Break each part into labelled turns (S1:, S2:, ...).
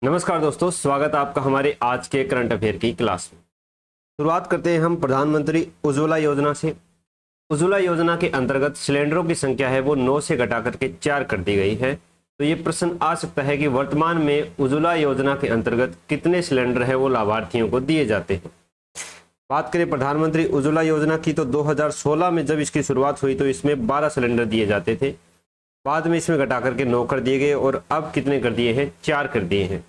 S1: नमस्कार दोस्तों, स्वागत है आपका हमारे आज के करंट अफेयर की क्लास में। शुरुआत करते हैं हम प्रधानमंत्री उज्ज्वला योजना से। उज्ज्वला योजना के अंतर्गत सिलेंडरों की संख्या है वो 9 से घटा करके 4 कर दी गई है। तो ये प्रश्न आ सकता है कि वर्तमान में उज्ज्वला योजना के अंतर्गत कितने सिलेंडर है वो लाभार्थियों को दिए जाते हैं। बात करें प्रधानमंत्री उज्ज्वला योजना की तो 2016 में जब इसकी शुरुआत हुई तो इसमें 12 सिलेंडर दिए जाते थे। बाद में इसमें घटा करके 9 कर दिए गए और अब कितने कर दिए हैं? 4 कर दिए हैं।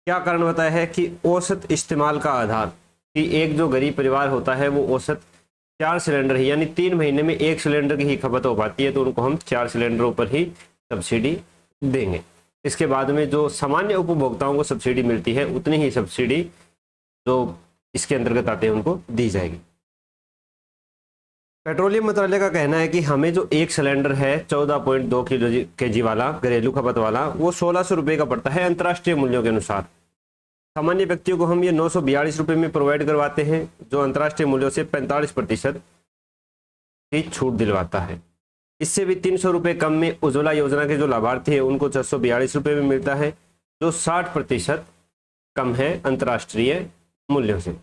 S1: क्या कारण बताया है कि औसत इस्तेमाल का आधार, कि एक जो गरीब परिवार होता है वो औसत 4 सिलेंडर ही यानी 3 महीने में 1 सिलेंडर की ही खपत हो पाती है, तो उनको हम 4 सिलेंडरों पर ही सब्सिडी देंगे। इसके बाद में जो सामान्य उपभोक्ताओं को सब्सिडी मिलती है उतनी ही सब्सिडी जो इसके अंतर्गत आते हैं उनको दी जाएगी। पेट्रोलियम मंत्रालय का कहना है कि हमें जो एक सिलेंडर है 14.2 kg वाला घरेलू खपत वाला वो 1600 रुपये का पड़ता है अंतर्राष्ट्रीय मूल्यों के अनुसार। सामान्य व्यक्तियों को हम ये 942 रुपये में प्रोवाइड करवाते हैं, जो अंतर्राष्ट्रीय मूल्यों से 45% की छूट दिलवाता है। इससे भी 300 रुपये कम में उज्ज्वला योजना के जो लाभार्थी है उनको 642 रुपये में मिलता है, जो 60% कम है अंतर्राष्ट्रीय मूल्यों से।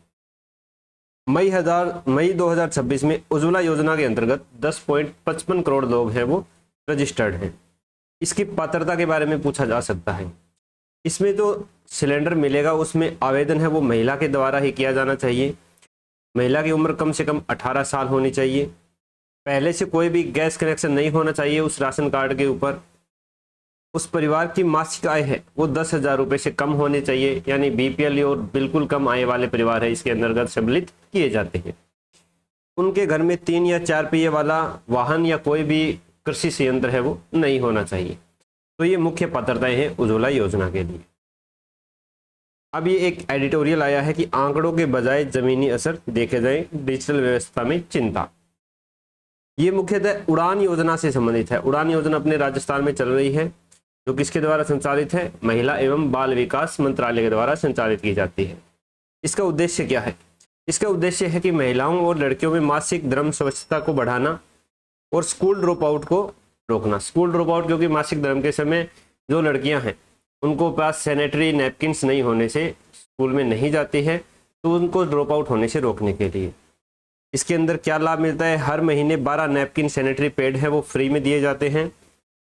S1: मई 2026 में उज्ज्वला योजना के अंतर्गत 10.55 करोड़ लोग हैं वो रजिस्टर्ड हैं। इसकी पात्रता के बारे में पूछा जा सकता है। इसमें जो सिलेंडर मिलेगा उसमें आवेदन है वो महिला के द्वारा ही किया जाना चाहिए। महिला की उम्र कम से कम 18 साल होनी चाहिए। पहले से कोई भी गैस कनेक्शन नहीं होना चाहिए उस राशन कार्ड के ऊपर। उस परिवार की मासिक आय है वो 10,000 रुपये से कम होनी चाहिए, यानी बीपीएल और बिल्कुल कम आय वाले परिवार है इसके अंतर्गत सम्मिलित किए जाते हैं। उनके घर में 3 या 4 पहिए वाला वाहन या कोई भी कृषि संयंत्र है वो नहीं होना चाहिए। तो ये मुख्य पात्रताएं हैं उज्ज्वला योजना के लिए। अब ये एक एडिटोरियल आया है कि आंकड़ों के बजाय जमीनी असर देखे जाए, डिजिटल व्यवस्था में चिंता। ये मुख्यतः उड़ान योजना से संबंधित है। उड़ान योजना अपने राजस्थान में चल रही है, जो किसके द्वारा संचालित है? महिला एवं बाल विकास मंत्रालय के द्वारा संचालित की जाती है। इसका उद्देश्य क्या है? इसका उद्देश्य है कि महिलाओं और लड़कियों में मासिक धर्म स्वच्छता को बढ़ाना और स्कूल ड्रॉप आउट को रोकना। स्कूल ड्रॉप आउट क्योंकि मासिक धर्म के समय जो लड़कियां हैं उनको पास सैनिटरी नैपकिन्स नहीं होने से स्कूल में नहीं जाती है, तो उनको ड्रॉप आउट होने से रोकने के लिए इसके अंदर क्या लाभ मिलता है? हर महीने 12 नैपकिन सैनिटरी पैड है वो फ्री में दिए जाते हैं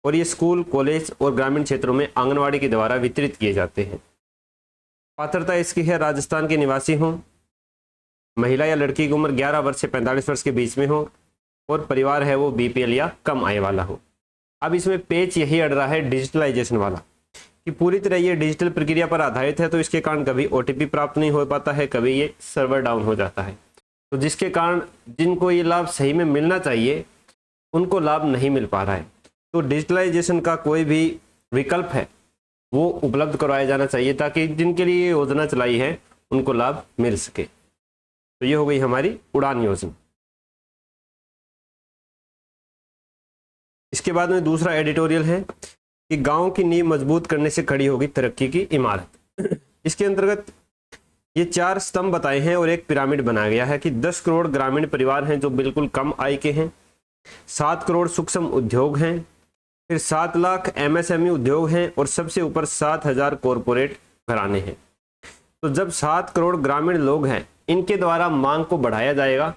S1: और ये स्कूल, कॉलेज और ग्रामीण क्षेत्रों में आंगनवाड़ी के द्वारा वितरित किए जाते हैं। पात्रता इसकी है राजस्थान के निवासी हों, महिला या लड़की की उम्र 11 वर्ष से 45 वर्ष के बीच में हो और परिवार है वो बीपीएल या कम आय वाला हो। अब इसमें पेच यही अड़ रहा है डिजिटलाइजेशन वाला, कि पूरी तरह ये डिजिटल प्रक्रिया पर आधारित है, तो इसके कारण कभी ओटीपी प्राप्त नहीं हो पाता है, कभी ये सर्वर डाउन हो जाता है, तो जिसके कारण जिनको ये लाभ सही में मिलना चाहिए उनको लाभ नहीं मिल पा रहा है। तो डिजिटलाइजेशन का कोई भी विकल्प है वो उपलब्ध करवाया जाना चाहिए, ताकि जिनके लिए ये योजना चलाई है उनको लाभ मिल सके। तो ये हो गई हमारी उड़ान योजना। इसके बाद में दूसरा एडिटोरियल है कि गांव की नींव मजबूत करने से खड़ी होगी तरक्की की इमारत। इसके अंतर्गत ये 4 स्तंभ बताए हैं और एक पिरामिड बनाया गया है कि 10 करोड़ ग्रामीण परिवार हैं जो बिल्कुल कम आय के हैं, 7 करोड़ सूक्ष्म उद्योग हैं, फिर 7 लाख एमएसएमई उद्योग हैं और सबसे ऊपर 7,000 कॉरपोरेट घराने हैं। तो जब 7 करोड़ ग्रामीण लोग हैं, इनके द्वारा मांग को बढ़ाया जाएगा,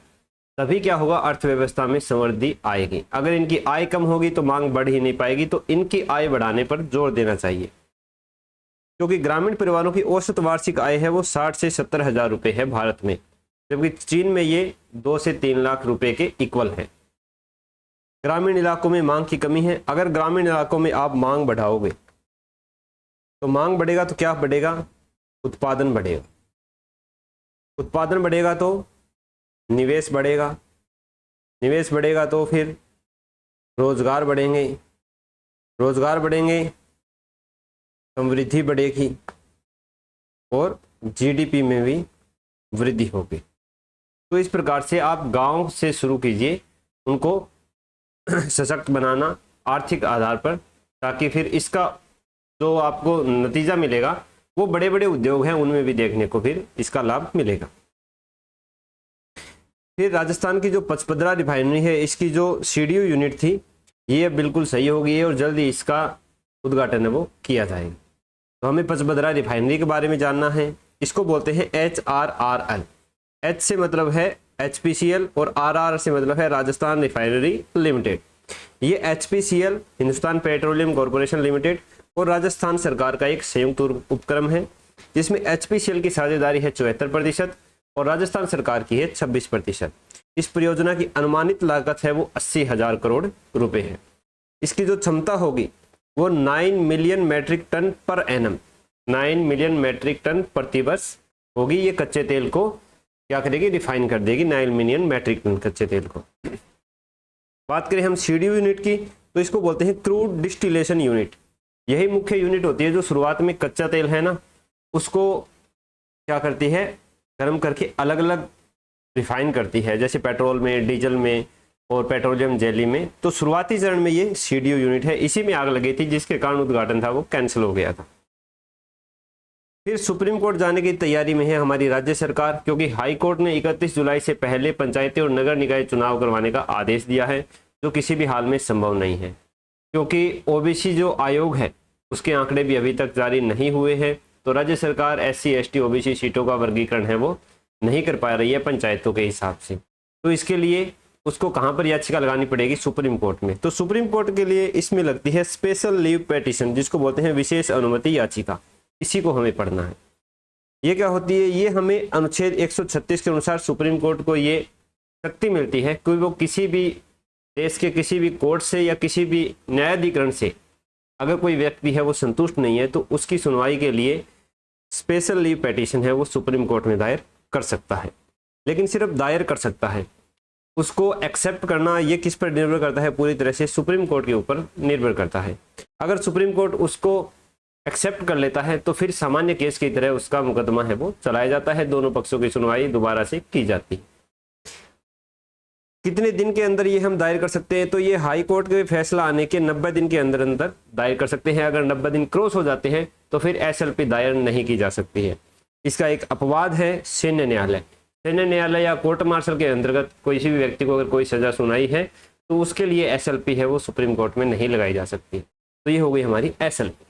S1: तभी क्या होगा? अर्थव्यवस्था में समृद्धि आएगी। अगर इनकी आय कम होगी तो मांग बढ़ ही नहीं पाएगी, तो इनकी आय बढ़ाने पर जोर देना चाहिए, क्योंकि ग्रामीण परिवारों की औसत वार्षिक आय है वो 60 से 70,000 रुपये है भारत में, जबकि चीन में ये 2 से 3 लाख रुपए के इक्वल है। ग्रामीण इलाकों में मांग की कमी है। अगर ग्रामीण इलाकों में आप मांग बढ़ाओगे तो मांग बढ़ेगा तो क्या बढ़ेगा? उत्पादन बढ़ेगा। उत्पादन बढ़ेगा तो निवेश बढ़ेगा, निवेश बढ़ेगा तो फिर रोजगार बढ़ेंगे, रोजगार बढ़ेंगे, समृद्धि बढ़ेगी और जीडीपी में भी वृद्धि होगी। तो इस प्रकार से आप गांव से शुरू कीजिए, उनको सशक्त बनाना आर्थिक आधार पर, ताकि फिर इसका जो आपको नतीजा मिलेगा वो बड़े बड़े उद्योग हैं उनमें भी देखने को फिर इसका लाभ मिलेगा। फिर राजस्थान की जो पचपदरा रिफाइनरी है, इसकी जो सीडीयू यूनिट थी ये बिल्कुल सही हो गई है और जल्दी इसका उद्घाटन है वो किया जाएगा। तो हमें पचबदरा रिफाइनरी के बारे में जानना है। इसको बोलते हैं HRRL। H से मतलब है HPCL और RR से मतलब है राजस्थान रिफाइनरी लिमिटेड। ये HPCL Hindustan petroleum corporation limited और राजस्थान सरकार का एक संयुक्त उपक्रम है, जिसमें HPCL की साझेदारी है 74% और राजस्थान सरकार की है 26%। इस परियोजना की अनुमानित लागत है वो 80,000 करोड़ रुपए है। इसकी जो क्षमता होगी वो 9 million metric tonne per annum, 9 million metric tonne प्रति वर्ष होगी। ये कच्चे तेल को क्या करेगी, रिफाइन कर देगी 9 मिलियन मैट्रिक टन कच्चे तेल को। बात करें हम CDU यूनिट की, तो इसको बोलते हैं क्रूड डिस्टिलेशन यूनिट। यही मुख्य यूनिट होती है जो शुरुआत में कच्चा तेल है ना, उसको क्या करती है, गर्म करके अलग अलग रिफाइन करती है, जैसे पेट्रोल में, डीजल में और पेट्रोलियम जेली में। तो शुरुआती चरण में ये CDU यूनिट है, इसी में आग लगी थी जिसके कारण उद्घाटन था वो कैंसिल हो गया था। फिर सुप्रीम कोर्ट जाने की तैयारी में है हमारी राज्य सरकार, क्योंकि हाई कोर्ट ने 31 जुलाई से पहले पंचायती और नगर निकाय चुनाव करवाने का आदेश दिया है, जो किसी भी हाल में संभव नहीं है, क्योंकि OBC जो आयोग है उसके आंकड़े भी अभी तक जारी नहीं हुए हैं। तो राज्य सरकार SC ST OBC सीटों का वर्गीकरण है वो नहीं कर पा रही है पंचायतों के हिसाब से। तो इसके लिए उसको कहाँ पर याचिका लगानी पड़ेगी, सुप्रीम कोर्ट में। तो सुप्रीम कोर्ट के लिए इसमें लगती है स्पेशल लीव पिटीशन, जिसको बोलते हैं विशेष अनुमति याचिका। इसी को हमें पढ़ना है। ये क्या होती है, ये हमें अनुच्छेद 136 के अनुसार सुप्रीम कोर्ट को ये शक्ति मिलती है कि वो किसी भी देश के किसी भी कोर्ट से या किसी भी न्यायाधिकरण से अगर कोई व्यक्ति है वो संतुष्ट नहीं है, तो उसकी सुनवाई के लिए स्पेशल लीव पिटीशन है वो सुप्रीम कोर्ट में दायर कर सकता है। लेकिन सिर्फ दायर कर सकता है, उसको एक्सेप्ट करना ये किस पर निर्भर करता है, पूरी तरह से सुप्रीम कोर्ट के ऊपर निर्भर करता है। अगर सुप्रीम कोर्ट उसको एक्सेप्ट कर लेता है तो फिर सामान्य केस की तरह उसका मुकदमा है वो चलाया जाता है, दोनों पक्षों की सुनवाई दोबारा से की जाती है। कितने दिन के अंदर ये हम दायर कर सकते हैं, तो ये हाई कोर्ट के फैसला आने के 90 दिन के अंदर अंदर दायर कर सकते हैं। अगर 90 दिन क्रॉस हो जाते हैं तो फिर SLP दायर नहीं की जा सकती है। इसका एक अपवाद है सैन्य न्यायालय। सैन्य न्यायालय या कोर्ट मार्शल के अंतर्गत किसी भी व्यक्ति को अगर कोई सजा सुनाई है तो उसके लिए SLP है वो सुप्रीम कोर्ट में नहीं लगाई जा सकती। तो ये हो गई हमारी SLP।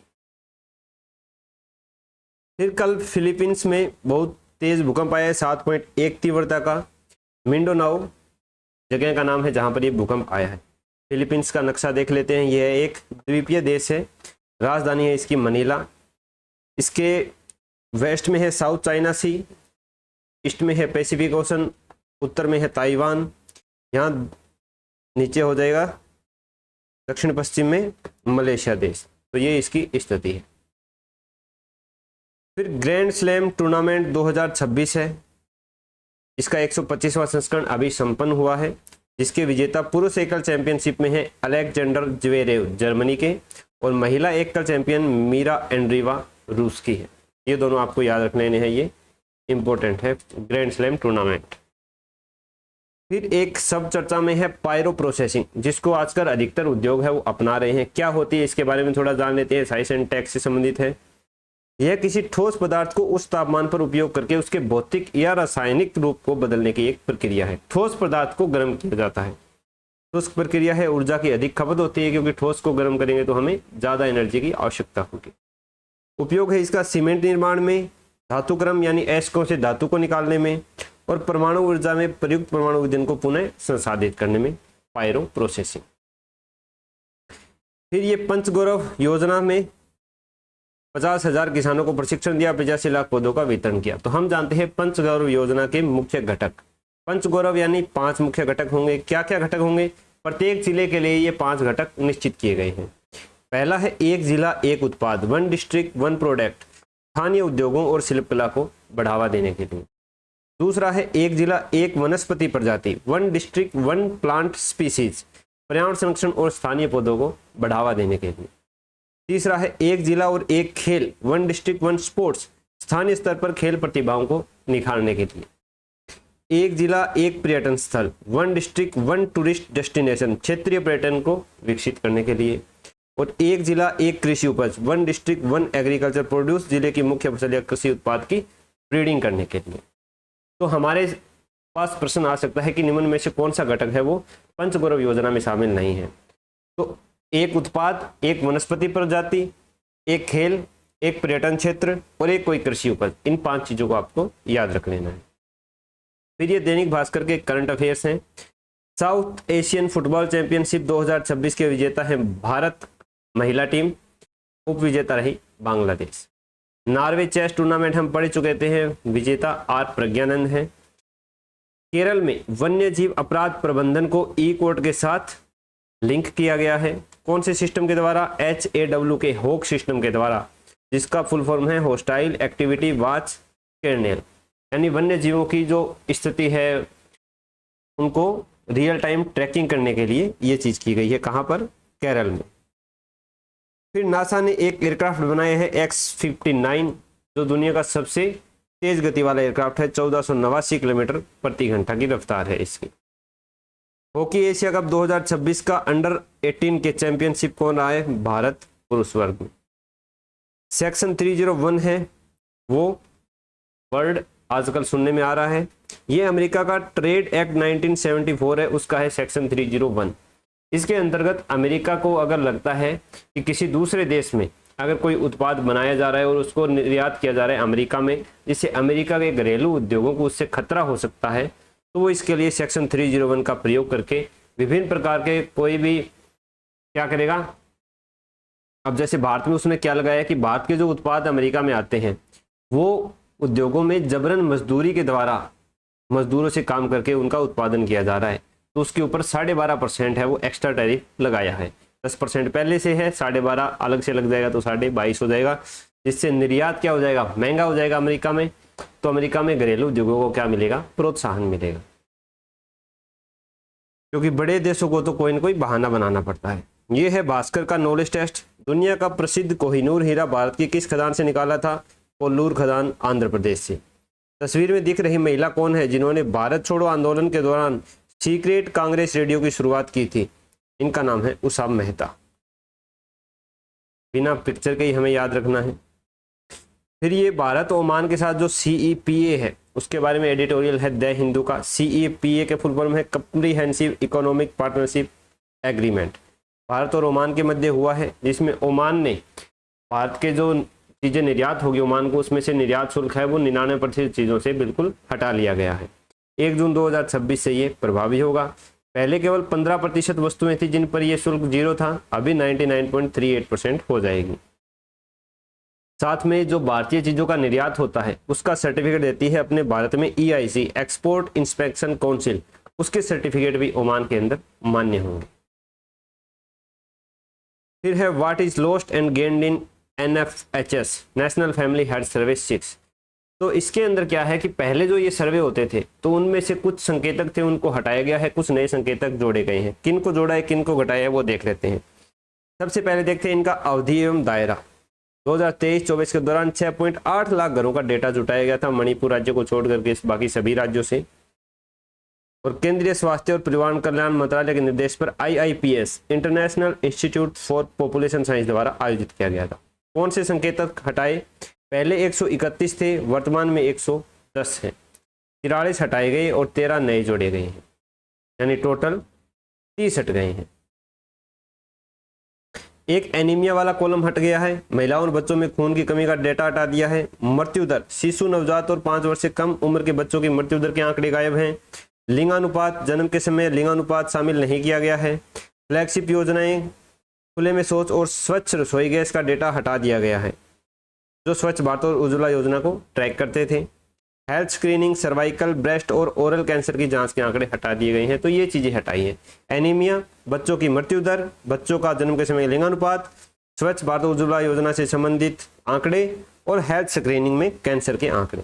S1: फिर कल फिलीपींस में बहुत तेज भूकंप आया है 7.1 तीव्रता का। मिंडोनाओ जगह का नाम है जहां पर ये भूकंप आया है। फिलीपींस का नक्शा देख लेते हैं। यह एक द्वीपीय देश है, राजधानी है इसकी मनीला। इसके वेस्ट में है साउथ चाइना सी, ईस्ट में है पैसिफिक ओशन, उत्तर में है ताइवान, यहाँ नीचे हो जाएगा दक्षिण पश्चिम में मलेशिया देश। तो ये इसकी स्थिति है। फिर ग्रैंड स्लैम टूर्नामेंट 2026 है, इसका 125वां संस्करण अभी संपन्न हुआ है, जिसके विजेता पुरुष एकल चैंपियनशिप में है अलेक्जेंडर ज्वेरेव जर्मनी के, और महिला एकल चैंपियन मीरा एंड्रीवा रूस की है। ये दोनों आपको याद रख लेने हैं, ये इंपॉर्टेंट है ग्रैंड स्लैम टूर्नामेंट। फिर एक सब चर्चा में है पायरो प्रोसेसिंग, जिसको आजकल अधिकतर उद्योग है वो अपना रहे हैं। क्या होती है इसके बारे में थोड़ा जान लेते हैं। साइंस एंड टेक से संबंधित है। यह किसी ठोस पदार्थ को उस तापमान पर उपयोग करके उसके भौतिक या रासायनिक रूप को बदलने की एक प्रक्रिया है। ठोस पदार्थ को गर्म किया जाता है, ठोस प्रक्रिया है, ऊर्जा की अधिक खपत होती है, क्योंकि ठोस को गर्म करेंगे तो हमें ज़्यादा एनर्जी की आवश्यकता होगी। उपयोग है इसका सीमेंट निर्माण में, धातुक्रम यानी एस्को से धातु को निकालने में, और परमाणु ऊर्जा में प्रयुक्त परमाणु ईंधन को पुनः संसाधित करने में, पायरो प्रोसेसिंग। फिर ये पंचगौरव योजना में 50,000 किसानों को प्रशिक्षण दिया, 85 लाख पौधों का वितरण किया। तो हम जानते हैं पंचगौरव योजना के मुख्य घटक। पंचगौरव यानी 5 मुख्य घटक होंगे। क्या क्या घटक होंगे? प्रत्येक जिले के लिए ये 5 घटक निश्चित किए गए हैं। पहला है एक जिला एक उत्पाद, 1 डिस्ट्रिक्ट 1 प्रोडक्ट, स्थानीय उद्योगों और शिल्पकला को बढ़ावा देने के लिए। दूसरा है एक जिला एक वनस्पति प्रजाति, 1 डिस्ट्रिक्ट 1 प्लांट स्पीसीज, पर्यावरण संरक्षण और स्थानीय पौधों को बढ़ावा देने के लिए। तीसरा है एक जिला और एक खेल, 1 डिस्ट्रिक्ट 1 स्पोर्ट्स, स्थानीय स्तर पर खेल प्रतिभाओं को निखारने के लिए। एक जिला एक पर्यटन स्थल, 1 डिस्ट्रिक्ट 1 टूरिस्ट डेस्टिनेशन, क्षेत्रीय पर्यटन को विकसित करने के लिए। और एक जिला एक कृषि उपज, 1 डिस्ट्रिक्ट 1 एग्रीकल्चर प्रोड्यूस, जिले की मुख्य फसल या कृषि उत्पाद की ब्रीडिंग करने के लिए। तो हमारे पास प्रश्न आ सकता है कि निम्न में से कौन सा घटक है वो पंचगौरव योजना में शामिल नहीं है। तो एक उत्पाद, एक वनस्पति प्रजाति, एक खेल एक पर्यटन क्षेत्र और एक कोई कृषि उपज। इन 5 चीजों को आपको याद रख लेना है। फिर ये दैनिक भास्कर के करंट अफेयर्स हैं। साउथ एशियन फुटबॉल चैंपियनशिप 2026 के विजेता है भारत महिला टीम, उप विजेता रही बांग्लादेश। नॉर्वे चेस टूर्नामेंट हम पढ़ चुके थे, विजेता आर प्रज्ञानंद है। केरल में वन्य जीव अपराध प्रबंधन को ई कोर्ट के साथ लिंक किया गया है। कौन से सिस्टम के द्वारा? HAW हॉक सिस्टम के द्वारा, जिसका फुल फॉर्म है होस्टाइल एक्टिविटी वॉच कर्नेल, यानी वन्य जीवों की जो स्थिति है उनको रियल टाइम ट्रैकिंग करने के लिए ये चीज की गई है। कहां पर? केरल में। फिर नासा ने एक एयरक्राफ्ट बनाया है X-59, जो दुनिया का सबसे तेज गति वाला एयरक्राफ्ट है। 1489 किलोमीटर प्रति घंटा की रफ्तार है इसकी। हॉकी एशिया कप 2026 का अंडर 18 के चैंपियनशिप कौन रहा है? भारत पुरुष वर्ग में। सेक्शन 301 है वो वर्ड आजकल सुनने में आ रहा है। ये अमेरिका का ट्रेड एक्ट 1974 है, उसका है सेक्शन 301। इसके अंतर्गत अमेरिका को अगर लगता है कि किसी दूसरे देश में अगर कोई उत्पाद बनाया जा रहा है और उसको निर्यात किया जा रहा है अमेरिका में, जिससे अमेरिका के घरेलू उद्योगों को उससे खतरा हो सकता है, तो वो इसके लिए सेक्शन 301 का प्रयोग करके विभिन्न प्रकार के कोई भी क्या करेगा। अब जैसे भारत में उसने क्या लगाया कि भारत के जो उत्पाद अमेरिका में आते हैं वो उद्योगों में जबरन मजदूरी के द्वारा मजदूरों से काम करके उनका उत्पादन किया जा रहा है, तो उसके ऊपर 12.5% है वो एक्स्ट्रा टैरिफ लगाया है। 10% पहले से है, 12.5 अलग से लग जाएगा तो 22.5 हो जाएगा, जिससे निर्यात क्या हो जाएगा? महंगा हो जाएगा अमेरिका में। तो अमेरिका में घरेलू उद्योगों को क्या मिलेगा? प्रोत्साहन मिलेगा, क्योंकि बड़े देशों को तो कोई ना कोई बहाना बनाना पड़ता है। ये है भास्कर का नॉलेज टेस्ट। दुनिया का प्रसिद्ध कोहिनूर हीरा भारत की किस खदान से निकाला था? कोल्लूर खदान, आंध्र प्रदेश से। तस्वीर में दिख रही महिला कौन है जिन्होंने भारत छोड़ो आंदोलन के दौरान सीक्रेट कांग्रेस रेडियो की शुरुआत की थी? इनका नाम है उषा मेहता। बिना पिक्चर के ही हमें याद रखना है। फिर ये भारत ओमान के साथ जो CEPA है उसके बारे में एडिटोरियल है द हिंदू का। CEPA के फुल फॉर्म है comprehensive economic partnership agreement. Bharat और ओमान के मध्य हुआ है, जिसमें ओमान ने भारत के जो चीजें निर्यात होगी ओमान को, उसमें से निर्यात शुल्क है वो 99% चीजों से बिल्कुल हटा लिया गया है। 1 जून 2026 से ये प्रभावी होगा। पहले केवल 15% वस्तुएं थी जिन पर यह शुल्क 0 था, अभी 99.38% हो जाएगी। साथ में जो भारतीय चीजों का निर्यात होता है उसका सर्टिफिकेट देती है अपने भारत में EIC एक्सपोर्ट इंस्पेक्शन काउंसिल, उसके सर्टिफिकेट भी ओमान के अंदर मान्य होंगे। फिर है what is lost and gained in NFHS national family health service 6। तो इसके अंदर क्या है कि पहले जो ये सर्वे होते थे तो उनमें से कुछ संकेतक थे उनको हटाया गया है, कुछ नए संकेतक जोड़े गए हैं। किन को जोड़ा है किन को घटाया है वो देख लेते हैं। सबसे पहले देखते हैं इनका अवधि एवं दायरा। 2023-24 के दौरान 6.8 लाख घरों का डेटा जुटाया गया था मणिपुर राज्य को छोड़ करके बाकी सभी राज्यों से। और केंद्रीय स्वास्थ्य और परिवार कल्याण मंत्रालय के निर्देश पर IIPS international institute for population science द्वारा आयोजित किया गया था। कौन से संकेतक हटाए? पहले 131 थे, वर्तमान में 110 है। 43 हटाए गए और 13 नए जोड़े गए हैं, यानी टोटल 30 हट गए हैं। एक एनीमिया वाला कॉलम हट गया है। महिलाओं और बच्चों में खून की कमी का डेटा हटा दिया है। मृत्यु दर, शिशु, नवजात और 5 वर्ष से कम उम्र के बच्चों की मृत्यु दर के आंकड़े गायब हैं। लिंगानुपात, जन्म के समय लिंगानुपात शामिल नहीं किया गया है। फ्लैगशिप योजनाएं, खुले में शौच और स्वच्छ रसोई गैस का डेटा हटा दिया गया है, जो स्वच्छ भारत और उज्ज्वला योजना को ट्रैक करते थे। हेल्थ स्क्रीनिंग, सर्वाइकल, ब्रेस्ट और ओरल कैंसर की जांच के आंकड़े हटा दिए गए हैं। तो ये चीजें हटाई हैं। एनीमिया, बच्चों की मृत्यु दर, बच्चों का जन्म के समय लिंगानुपात, स्वच्छ भारत उज्ज्वला योजना से संबंधित आंकड़े और हेल्थ स्क्रीनिंग में कैंसर के आंकड़े।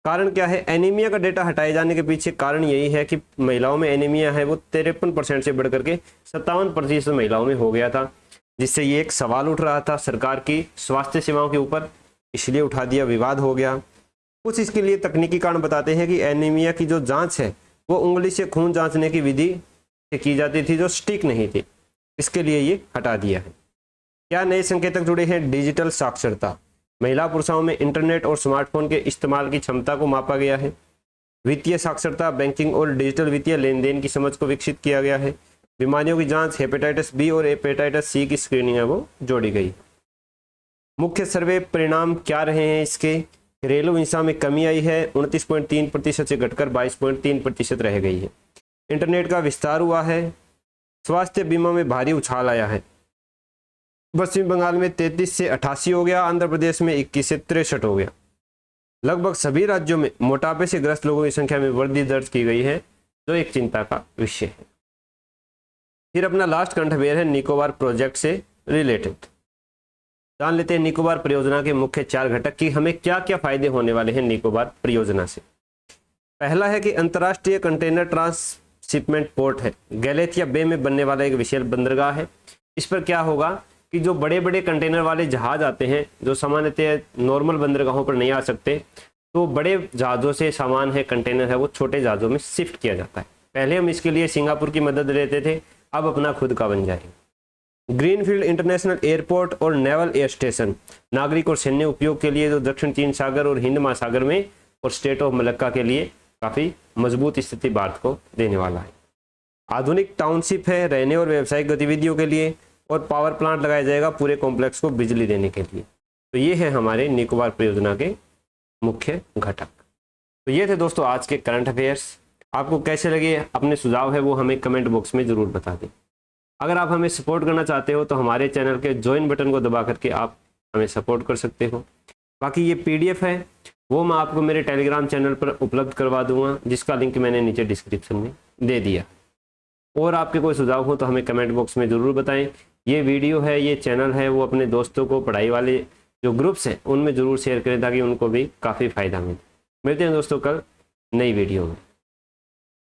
S1: कारण क्या है? एनीमिया का डेटा हटाए जाने के पीछे कारण यही है कि महिलाओं में एनीमिया है वो 53% से बढ़कर के 57% महिलाओं में हो गया था, जिससे ये एक सवाल उठ रहा था सरकार की स्वास्थ्य सेवाओं के ऊपर, इसलिए उठा दिया, विवाद हो गया। कुछ इसके लिए तकनीकी कारण बताते हैं कि एनीमिया की जो जांच है वो उंगली से खून जांचने की विधि से की जाती थी जो सटीक नहीं थी, इसके लिए ये हटा दिया है। क्या नए संकेतक जुड़े हैं? डिजिटल साक्षरता, महिला पुरुषों में इंटरनेट और स्मार्टफोन के इस्तेमाल की क्षमता को मापा गया है। वित्तीय साक्षरता, बैंकिंग और डिजिटल वित्तीय लेन देन की समझ को विकसित किया गया है। बीमारियों की जांच, हेपेटाइटिस B और हेपेटाइटिस C की स्क्रीनिंग है वो जोड़ी गई। मुख्य सर्वे परिणाम क्या रहे हैं इसके? घरेलू हिंसा में कमी आई है, 29.3% से घटकर 22.3% रह गई है। इंटरनेट का विस्तार हुआ है। स्वास्थ्य बीमा में भारी उछाल आया है। पश्चिम बंगाल में 33 से 88 हो गया, आंध्र प्रदेश में 21 से 63 हो गया। लगभग सभी राज्यों में मोटापे से ग्रस्त लोगों की संख्या में वृद्धि दर्ज की गई है, जो एक चिंता का विषय है। फिर अपना लास्ट करंट अफेयर है निकोबार प्रोजेक्ट से रिलेटेड। जान लेते हैं निकोबार परियोजना के मुख्य 4 घटक कि हमें क्या क्या फायदे होने वाले हैं निकोबार परियोजना से। पहला है कि अंतर्राष्ट्रीय कंटेनर ट्रांसशिपमेंट पोर्ट है। गैलेथिया बे में बनने वाला एक विशाल बंदरगाह है। इस पर क्या होगा कि जो बड़े बड़े कंटेनर वाले जहाज आते हैं, जो सामान्यतः नॉर्मल बंदरगाहों पर नहीं आ सकते, तो बड़े जहाज़ों से सामान है, कंटेनर है, वो छोटे जहाज़ों में शिफ्ट किया जाता है। पहले हम इसके लिए सिंगापुर की मदद लेते थे, अब अपना खुद का बन जाएगा। ग्रीनफील्ड इंटरनेशनल एयरपोर्ट और नेवल एयर स्टेशन नागरिक और सैन्य उपयोग के लिए, जो दक्षिण चीन सागर और हिंद महासागर में और स्टेट ऑफ मलक्का के लिए काफ़ी मजबूत स्थिति भारत को देने वाला है। आधुनिक टाउनशिप है रहने और व्यावसायिक गतिविधियों के लिए, और पावर प्लांट लगाया जाएगा पूरे कॉम्प्लेक्स को बिजली देने के लिए। तो ये है हमारे निकोबार परियोजना के मुख्य घटक। तो ये थे दोस्तों आज के करंट अफेयर्स। आपको कैसे लगे, अपने सुझाव है वो हमें कमेंट बॉक्स में ज़रूर बता दें। अगर आप हमें सपोर्ट करना चाहते हो तो हमारे चैनल के ज्वाइन बटन को दबा करके आप हमें सपोर्ट कर सकते हो। बाकी ये PDF है वो मैं आपको मेरे टेलीग्राम चैनल पर उपलब्ध करवा दूंगा, जिसका लिंक मैंने नीचे डिस्क्रिप्शन में दे दिया। और आपके कोई सुझाव हो तो हमें कमेंट बॉक्स में ज़रूर बताएं। ये वीडियो है, ये चैनल है, वो अपने दोस्तों को, पढ़ाई वाले जो ग्रुप्स हैं उनमें ज़रूर शेयर करें ताकि उनको भी काफ़ी फ़ायदा मिले। मिलते हैं दोस्तों कल नई वीडियो में।